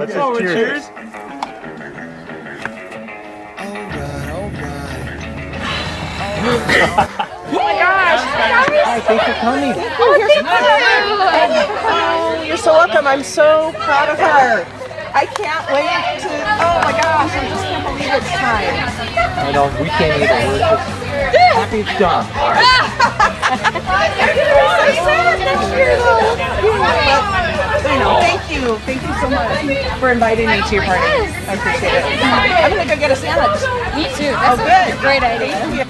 Let's just cheers. Oh my gosh! Hi, thanks for coming. Oh, you're so welcome. I'm so proud of her. I can't wait to. Oh my gosh! I just can't believe it's time. I know, we can't either. We're just happy it's done. Thank you so much for inviting me to your party. I appreciate it. I'm gonna go get a sandwich. Me too. That's a great idea. Thank you.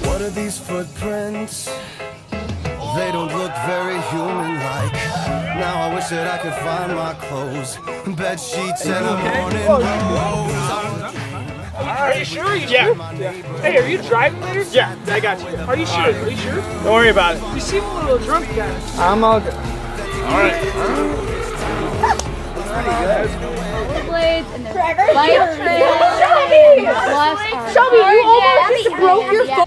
What are these footprints? They don't look very human-like. Now I wish that I could find my clothes, bed sheets, and a morning rose. Are you sure? Yeah. Hey, are you driving later? Yeah, I got you. Are you sure? Are you sure? Don't worry about it. You seem a little drunk, guys. I'm all good. All right. Blades and the light trail. Shelby, you almost just broke your phone.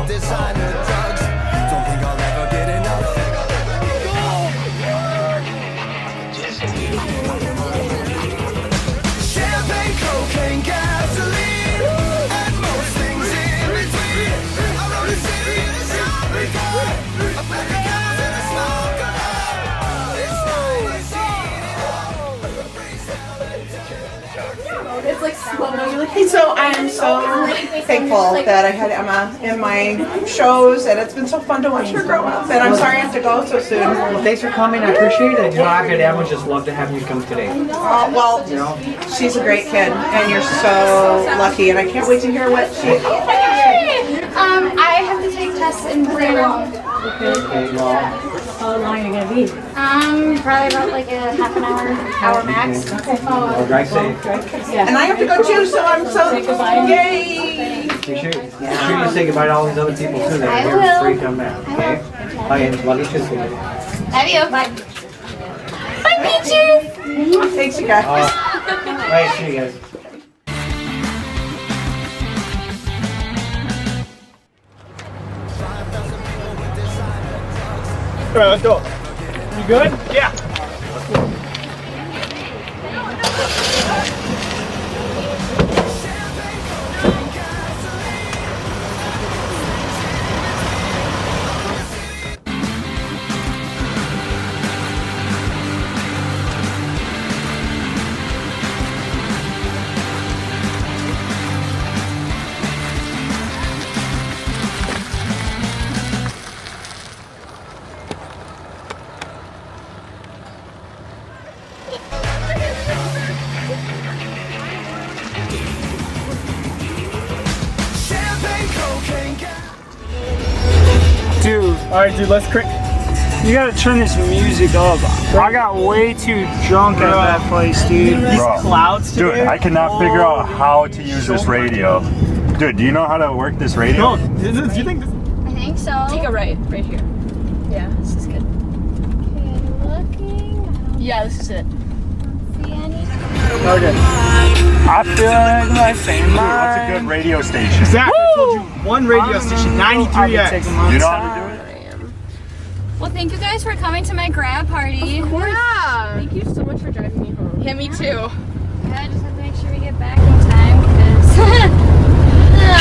Designer drugs. Don't think I'll ever get enough. Champagne, cocaine, gasoline, and most things in between. I rode a city in a shopping cart, a pack of guys and a smoker. It's nice, It's like slow mo. So I'm so thankful that I had Emma in my shows, and it's been so fun to watch her grow up. And I'm sorry I have to go so soon. Well, thanks for coming. I appreciate it. You know, I could Emma just love to have you come today. Well, she's a great kid, and you're so lucky, and I can't wait to hear what she. I have to take tests in pretty long. Okay, well. How long are you gonna be? Probably about like a half an hour max. Well, drive safe. And I have to go too, so I'm so yay! Make sure you say goodbye to all these other people too that are here before you come back, okay? Bye, and love you too. Love you. Bye. Bye, peaches. Thanks, you guys. Bye, see you guys. All right, let's go. You good? Yeah. Dude, alright dude, let's quick. You gotta turn this music up. I got way too drunk at that place, dude. These clouds today. Dude, I cannot figure out how to use this radio. Dude, do you know how to work this radio? No, do you think this? I think so. Take a right here. Yeah, this is good. Okay, looking. Yeah, this is it. See any? Okay. I feel like my same What's a good radio station? Zach, I told you one radio station, 93X. You know how to do it? Well, thank you guys for coming to my grad party. Of course. Yeah. Thank you so much for driving me home. Yeah, me too. Yeah, I just have to make sure we get back in time because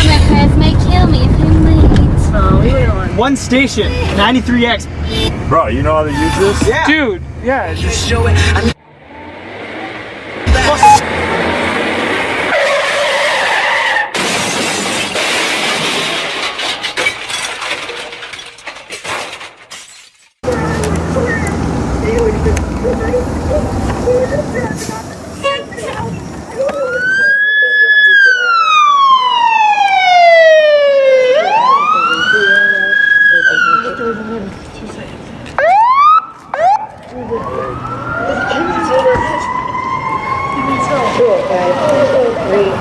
my parents might kill me if I'm late. No, we don't. One station, 93X. Bro, you know how to use this? Yeah. Dude, yeah. Just show it. I mean,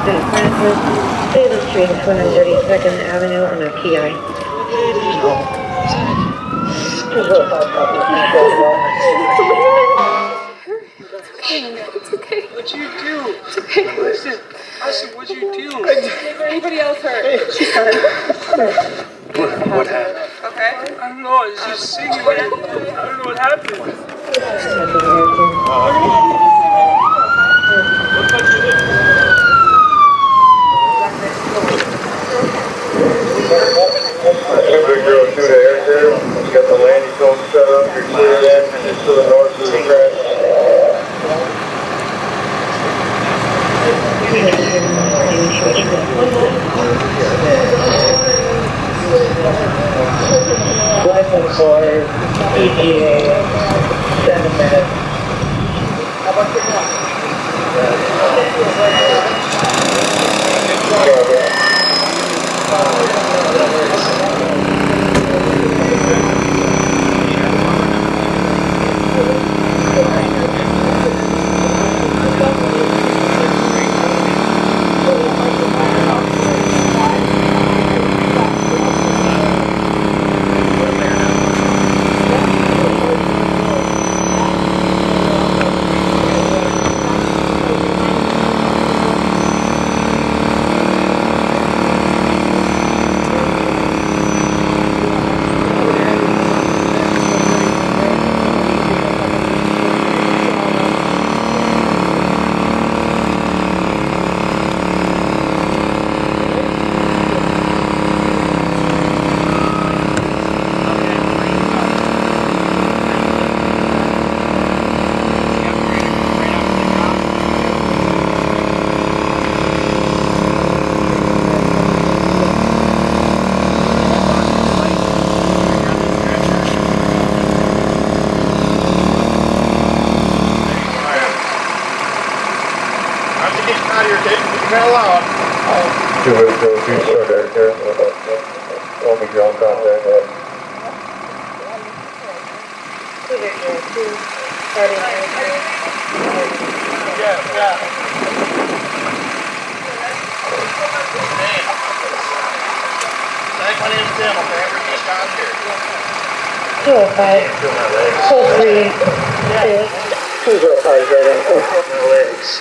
Francis, Davis Street, 232nd Avenue on a PI. It's okay. What'd you do? It's okay. Listen, what'd you do? Is anybody else hurt? What happened? Okay. I don't know. I was just singing, man. I don't know what happened. Big girl to the air here. You got the landing zone set up. You're clear in and it's to the north of the crash. License for ETA, 7 minutes. Two ways go, two short air here. Only ground contact. My name's Tim, okay? Everything's down here. 205, 205, My legs.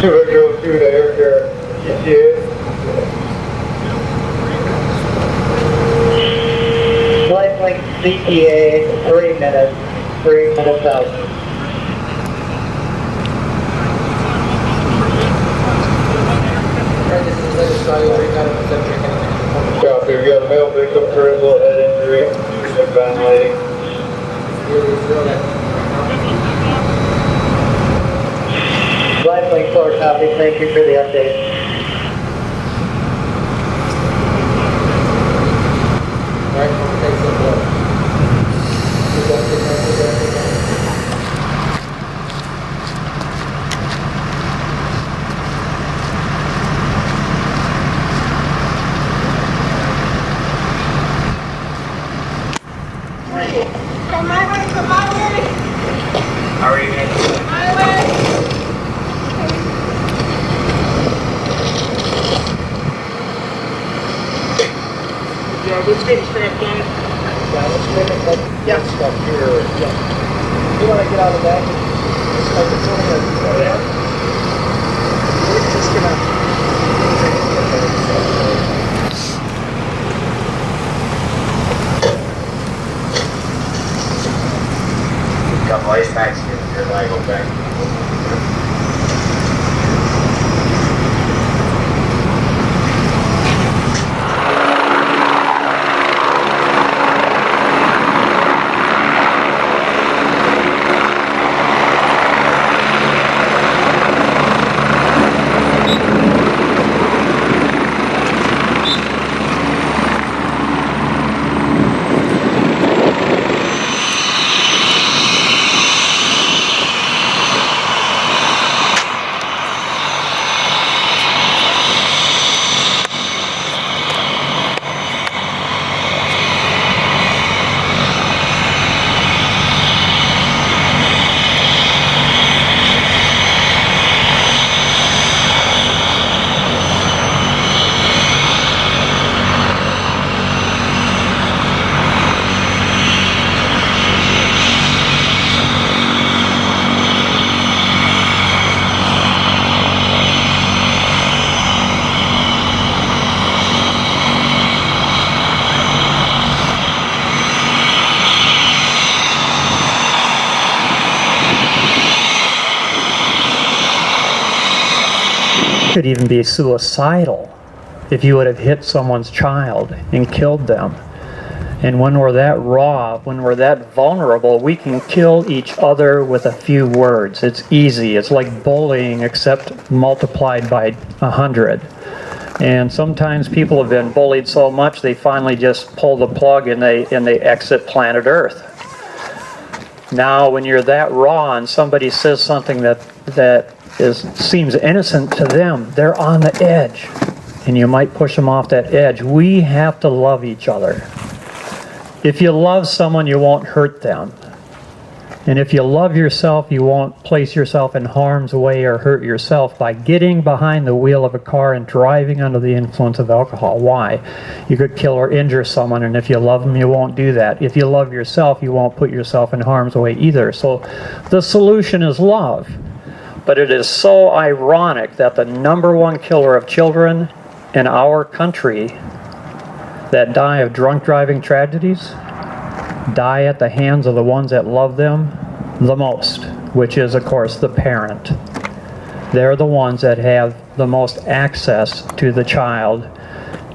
Two ways go, two to air here. ETA. lifelink CTA, 3 minutes, 3 minutes out. Copy, we got a male victim, critical head injury, ventilating. Lifelink 4 copy, thank you for the update. How are you guys? Yeah, let's get strapped on. Yeah. Stuff here. You want to get out of that? Like it's only we're just Couple ice packs here, your leg, okay? could even be suicidal if you would have hit someone's child and killed them. And when we're that raw, when we're that vulnerable, we can kill each other with a few words. It's easy. It's like bullying, except multiplied by 100. And sometimes people have been bullied so much they finally just pull the plug and they exit planet Earth. Now, when you're that raw and somebody says something that seems innocent to them, they're on the edge, and you might push them off that edge. We have to love each other. If you love someone, you won't hurt them. And if you love yourself, you won't place yourself in harm's way or hurt yourself by getting behind the wheel of a car and driving under the influence of alcohol. Why? You could kill or injure someone, and if you love them, you won't do that. If you love yourself, you won't put yourself in harm's way either. So the solution is love. But it is so ironic that the #1 killer of children in our country that die of drunk driving tragedies die at the hands of the ones that love them the most, which is, of course, the parent. They're the ones that have the most access to the child.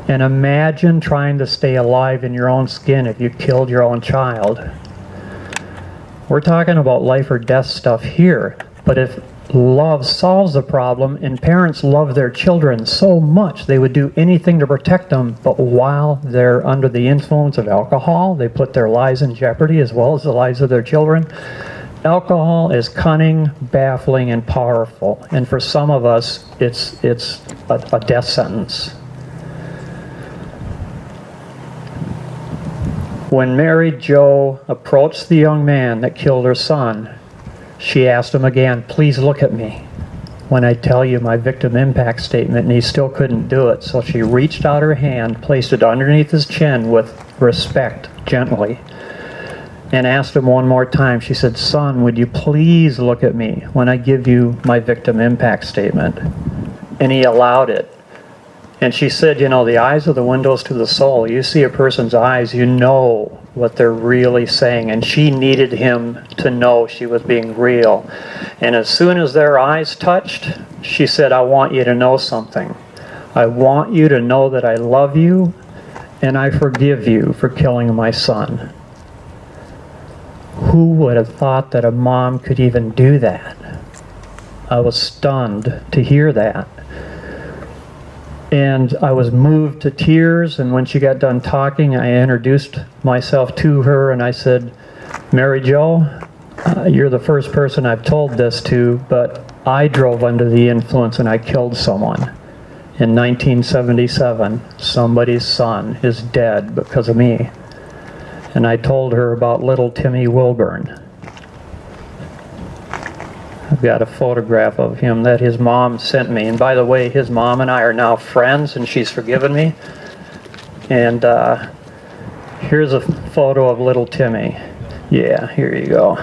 And imagine trying to stay alive in your own skin if you killed your own child. We're talking about life or death stuff here, but if love solves the problem, and parents love their children so much they would do anything to protect them, but while they're under the influence of alcohol, they put their lives in jeopardy as well as the lives of their children. Alcohol is cunning, baffling, and powerful, and for some of us, it's a death sentence. When Mary Jo approached the young man that killed her son, she asked him again, "Please look at me when I tell you my victim impact statement," and he still couldn't do it. So she reached out her hand, placed it underneath his chin with respect, gently, and asked him one more time. She said, "Son, would you please look at me when I give you my victim impact statement?" And he allowed it. And she said, you know, the eyes are the windows to the soul. You see a person's eyes, you know what they're really saying. And she needed him to know she was being real. And as soon as their eyes touched, she said, "I want you to know something. I want you to know that I love you and I forgive you for killing my son." Who would have thought that a mom could even do that? I was stunned to hear that. And I was moved to tears, and when she got done talking, I introduced myself to her, and I said, "Mary Jo, you're the first person I've told this to, but I drove under the influence and I killed someone. In 1977, somebody's son is dead because of me." And I told her about little Timmy Wilburn. I've got a photograph of him that his mom sent me. And by the way, his mom and I are now friends, and she's forgiven me. And here's a photo of little Timmy. Yeah, here you go.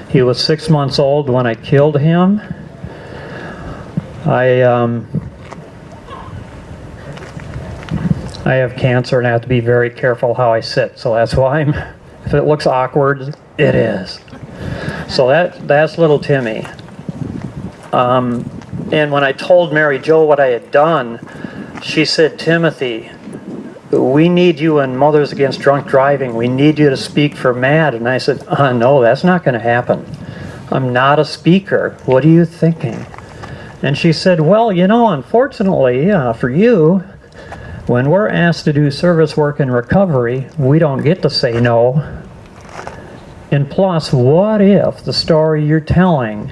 He was 6 months old when I killed him. I have cancer and I have to be very careful how I sit, so that's why if it looks awkward, it is. So that's little Timmy. And when I told Mary Jo what I had done, she said, "Timothy, we need you in Mothers Against Drunk Driving. We need you to speak for MAD." And I said, "No, that's not going to happen. I'm not a speaker. What are you thinking?" And she said, "Well, you know, unfortunately for you, when we're asked to do service work in recovery, we don't get to say no. And plus, what if the story you're telling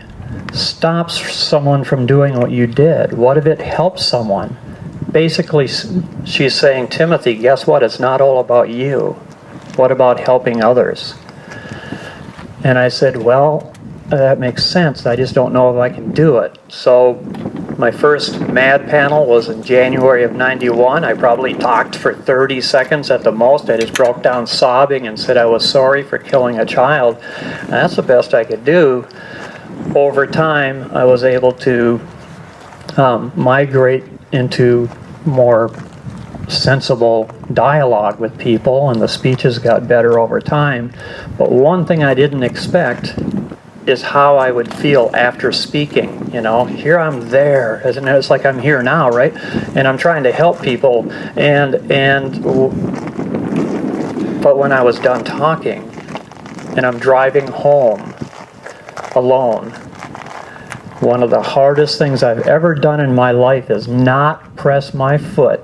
stops someone from doing what you did? What if it helps someone?" Basically, she's saying, "Timothy, guess what? It's not all about you. What about helping others?" And I said, "Well, that makes sense. I just don't know if I can do it." So my first MAD panel was in January of '91. I probably talked for 30 seconds at the most. I just broke down sobbing and said I was sorry for killing a child. And that's the best I could do. Over time, I was able to migrate into more sensible dialogue with people, and the speeches got better over time. But one thing I didn't expect is how I would feel after speaking. You know, here I'm there, and it's like I'm here now, right? And I'm trying to help people, but when I was done talking, and I'm driving home alone, one of the hardest things I've ever done in my life is not press my foot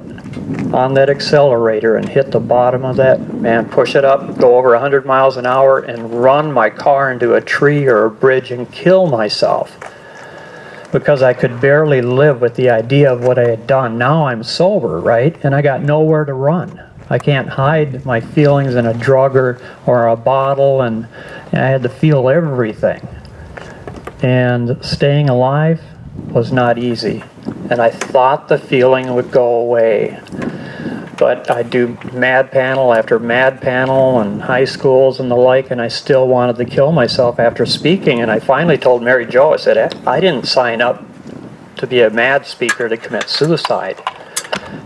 on that accelerator and hit the bottom of that, man, push it up, go over 100 miles an hour, and run my car into a tree or a bridge and kill myself. Because I could barely live with the idea of what I had done. Now I'm sober, right? And I got nowhere to run. I can't hide my feelings in a drug or a bottle, and I had to feel everything. And staying alive was not easy. And I thought the feeling would go away. But I do mad panel after mad panel and high schools and the like, and I still wanted to kill myself after speaking. And I finally told Mary Jo, I said, I didn't sign up to be a mad speaker to commit suicide.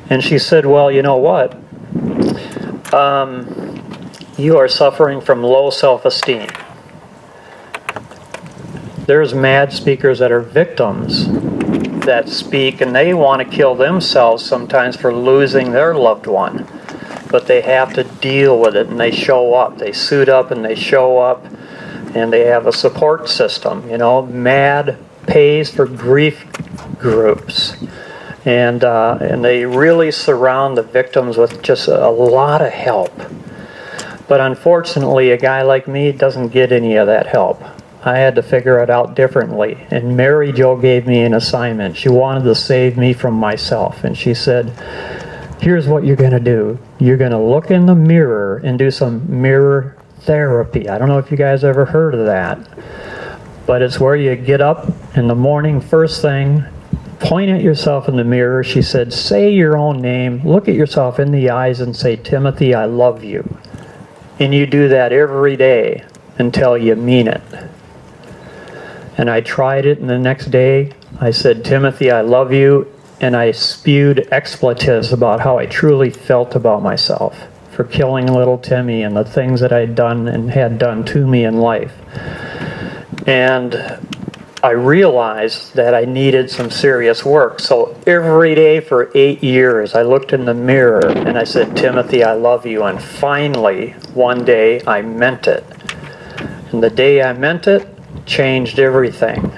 And she said, well, you know what? You are suffering from low self-esteem. There's mad speakers that are victims that speak, and they want to kill themselves sometimes for losing their loved one. But they have to deal with it, and they show up. They suit up and they show up, and they have a support system. You know, MAD pays for grief groups. And they really surround the victims with just a lot of help. But unfortunately, a guy like me doesn't get any of that help. I had to figure it out differently. And Mary Jo gave me an assignment. She wanted to save me from myself. And she said, here's what you're going to do. You're going to look in the mirror and do some mirror therapy. I don't know if you guys ever heard of that. But it's where you get up in the morning, first thing, point at yourself in the mirror. She said, say your own name, look at yourself in the eyes and say, Timothy, I love you. And you do that every day until you mean it. And I tried it, and the next day I said, Timothy, I love you, and I spewed expletives about how I truly felt about myself for killing little Timmy and the things that I'd done and had done to me in life. And I realized that I needed some serious work. So every day for 8 years, I looked in the mirror and I said, Timothy, I love you. And finally, one day, I meant it. And the day I meant it, changed everything.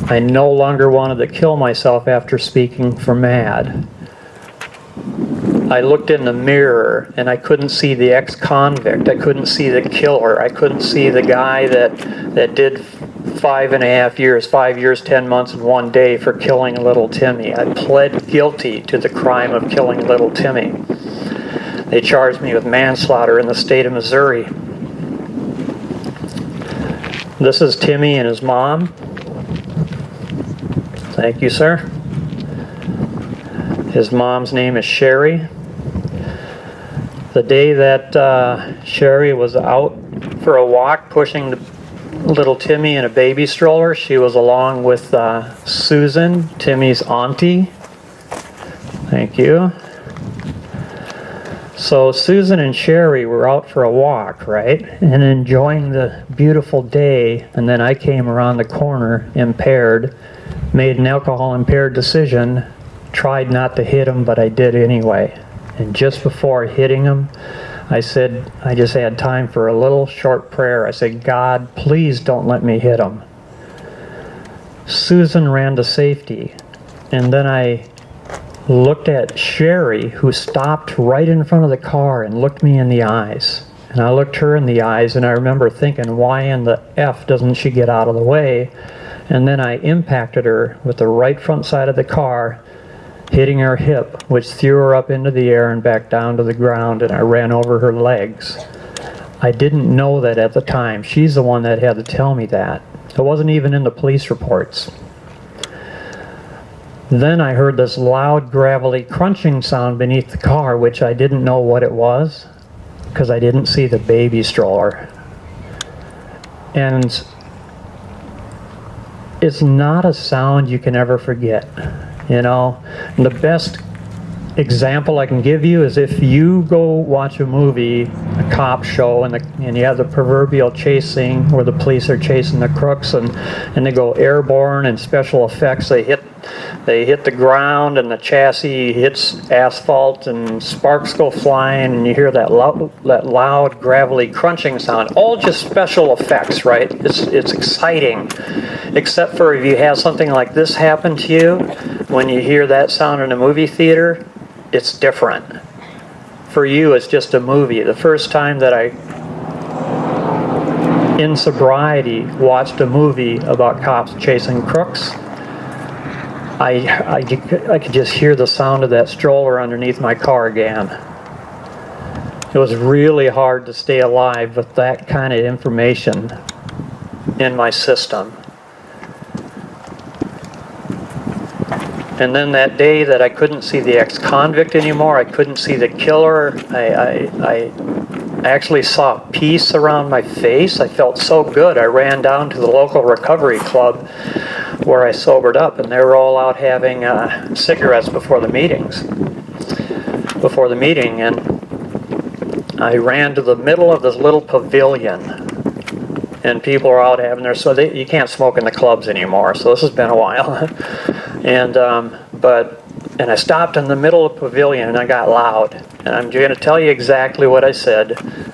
I no longer wanted to kill myself after speaking for MAD. I looked in the mirror and I couldn't see the ex-convict. I couldn't see the killer. I couldn't see the guy that did 5.5 years, 5 years, 10 months, and 1 day for killing little Timmy. I pled guilty to the crime of killing little Timmy. They charged me with manslaughter in the state of Missouri. This is Timmy and his mom. Thank you, sir. His mom's name is Sherry. The day that Sherry was out for a walk pushing the little Timmy in a baby stroller, she was along with Susan, Timmy's auntie. Thank you. So Susan and Sherry were out for a walk, right? And enjoying the beautiful day. And then I came around the corner, impaired, made an alcohol-impaired decision, tried not to hit him, but I did anyway. And just before hitting him, I said, I just had time for a little short prayer. I said, God, please don't let me hit him. Susan ran to safety. And then I looked at Sherry, who stopped right in front of the car and looked me in the eyes. And I looked her in the eyes, and I remember thinking, why in the F doesn't she get out of the way? And then I impacted her with the right front side of the car, hitting her hip, which threw her up into the air and back down to the ground, and I ran over her legs. I didn't know that at the time. She's the one that had to tell me that. It wasn't even in the police reports. Then I heard this loud, gravelly crunching sound beneath the car, which I didn't know what it was, because I didn't see the baby stroller. And it's not a sound you can ever forget. You know, and the best example I can give you is if you go watch a movie, a cop show, and you have the proverbial chase scene where the police are chasing the crooks and they go airborne and special effects, they hit the ground and the chassis hits asphalt and sparks go flying and you hear that loud gravelly crunching sound. All just special effects, right? It's exciting. Except for if you have something like this happen to you, when you hear that sound in a movie theater, it's different. For you, it's just a movie. The first time that I, in sobriety, watched a movie about cops chasing crooks, I could just hear the sound of that stroller underneath my car again. It was really hard to stay alive with that kind of information in my system. And then that day that I couldn't see the ex-convict anymore, I couldn't see the killer, I actually saw peace around my face. I felt so good. I ran down to the local recovery club where I sobered up, and they were all out having cigarettes before the meeting. And I ran to the middle of this little pavilion, and people are out having their, you can't smoke in the clubs anymore, so this has been a while. And I stopped in the middle of the pavilion and I got loud. And I'm going to tell you exactly what I said.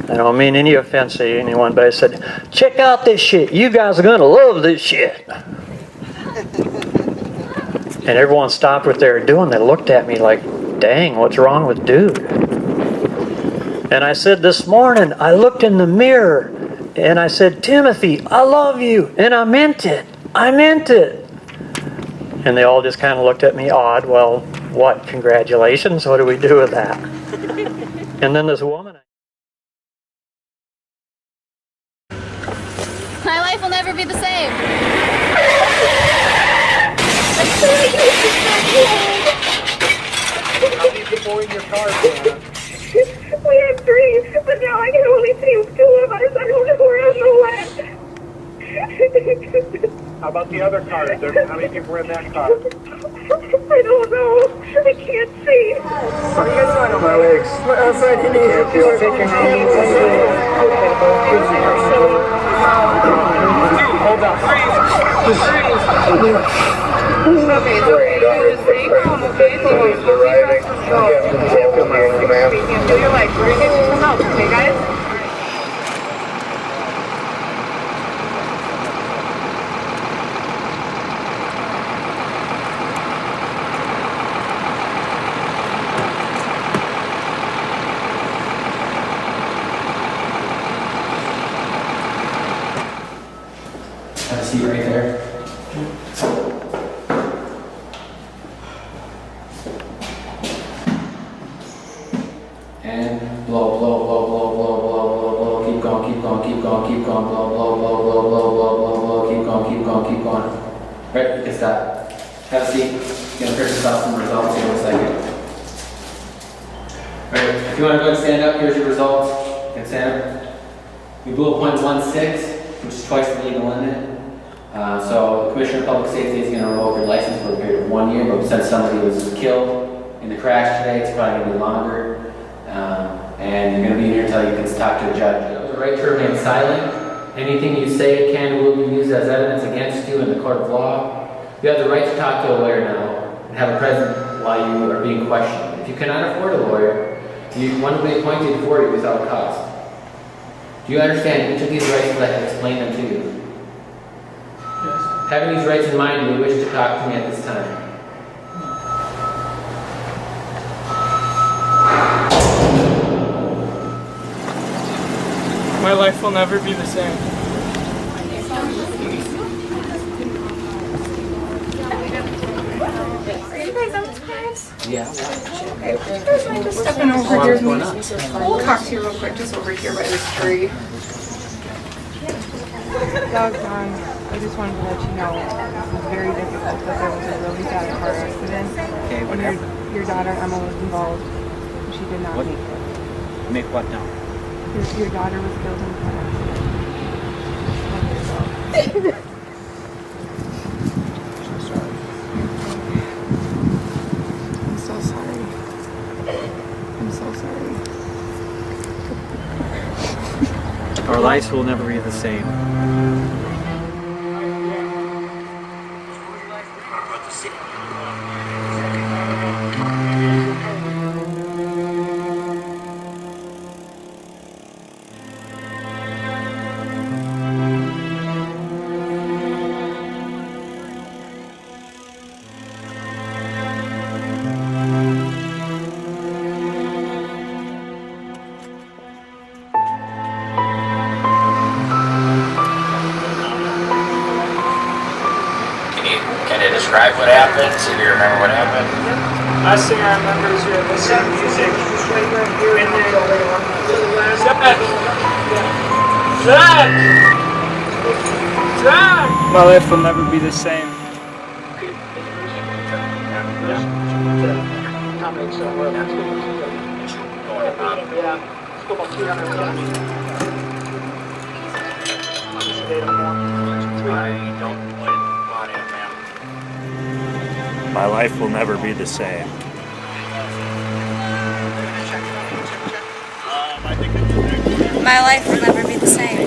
I don't mean any offense to anyone, but I said, check out this shit. You guys are going to love this shit. And everyone stopped what they were doing. They looked at me like, dang, what's wrong with dude? And I said, this morning I looked in the mirror and I said, Timothy, I love you. And I meant it. I meant it. And they all just kind of looked at me odd. Well, what? Congratulations. What do we do with that? And then this woman. My life will never be the same. How many people in your car, Joanna? We had 3, but now I can only see 2 of us. I don't know where else to land. How about the other car? How many people were in that car? I don't know. I can't see. Are you guys doing? My legs. Outside, you need to take your hands. Hold on. Okay, so you're stay calm, okay? So you're like, we're gonna get you some help, okay, guys? Have a seat right there. And blow, blow, blow, blow, blow, blow, blow, blow. Keep going, keep going, keep going, keep going. Blow, blow, blow, blow, blow, blow, blow, blow. Keep going, keep going, keep going. Right, you can stop. Have a seat. Gonna print this out some results here in a second. Right, if you want to go ahead and stand up, here's your results. You can stand up. We blew a .16, which is twice the legal limit. So the Commissioner of Public Safety is going to revoke your license for a period of 1 year, but since somebody was killed in the crash today, it's probably going to be longer. And you're going to be here until you can talk to a judge. You have the right to remain silent. Anything you say can and will be used as evidence against you in the court of law. You have the right to talk to a lawyer now and have a present while you are being questioned. If you cannot afford a lawyer, one will be appointed for you without cost. Do you understand each of these rights as I have explained them to you? Yes. Having these rights in mind, do you wish to talk to me at this time? My life will never be the same. Are you guys outside? Yeah. Okay, you guys mind just stepping over here? We'll talk to you real quick, just over here by this tree. Doggone. I just wanted to let you know it was very difficult, but there was a really bad car accident. Okay, what And happened? your daughter Emma was involved. She did not make it. Make what now? Your daughter was killed in a car accident. I'm so sorry. life will never be the same. Can you describe what happened? Do you remember what happened? Last thing I remember is we were listening to music. And then Zach! My life will never be the same. My life will never be the same. My life will never be the same.